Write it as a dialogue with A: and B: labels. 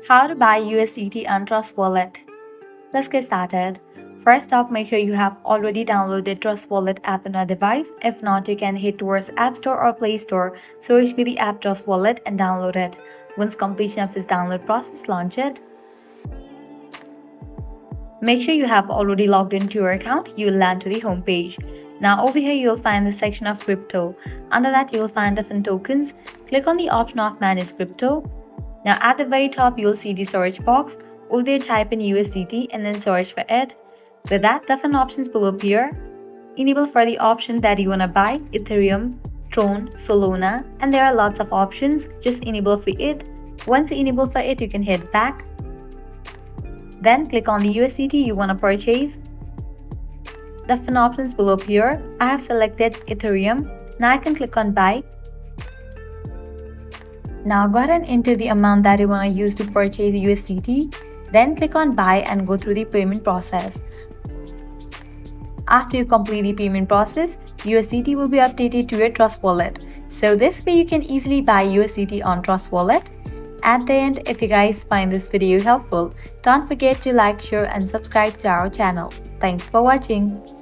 A: How to buy USDT on Trust Wallet. Let's get started. First up, make sure you have already downloaded Trust Wallet app on your device. If not, you can head towards App Store or Play Store, search for the app Trust Wallet and download it. Once completion of this download process, launch it. Make sure you have already logged into your account. You will land to the home page. Now over here you'll find the section of crypto. Under that you'll find different tokens. Click on the option of manage crypto. Now at the very top you'll see the search box. Over there type in USDT and then search for it. With that, different options will appear. Enable for the option that you wanna buy, Ethereum, Tron, Solana, and there are lots of options. Just enable for it. Once you enable for it, you can head back. Then click on the USDT you wanna purchase. Different options will appear. I have selected Ethereum. Now I can click on buy. Now go ahead and enter the amount that you want to use to purchase USDT. Then click on buy and go through the payment process. After you complete the payment process, USDT will be updated to your Trust Wallet. So this way you can easily buy USDT on Trust Wallet. At the end, if you guys find this video helpful, don't forget to like, share and subscribe to our channel. Thanks for watching.